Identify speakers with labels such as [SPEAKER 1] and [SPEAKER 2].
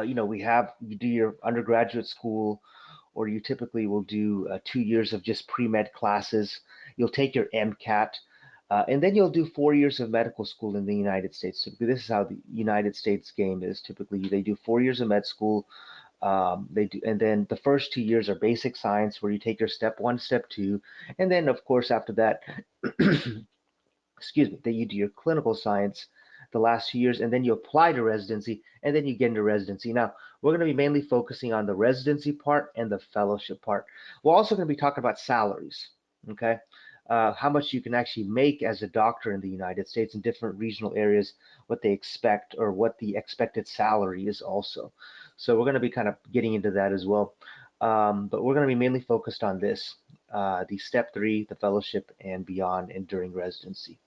[SPEAKER 1] you do your undergraduate school, or you typically will do 2 years of just pre-med classes. You'll take your MCAT, and then you'll do 4 years of medical school in the United States. Typically, this is how the United States game is. Typically, they do 4 years of med school. They do, and then the first 2 years are basic science, where you take your step one, step two, and then of course after that, excuse me, that you do your clinical science the last 2 years, and then you apply to residency, and then you get into residency. Now, we're going to be mainly focusing on the residency part and the fellowship part. We're also going to be talking about salaries, okay? How much you can actually make as a doctor in the United States in different regional areas, what they expect, or what the expected salary is also. So we're going to be kind of getting into that as well. But we're going to be mainly focused on this, the step three, the fellowship, and beyond and during residency.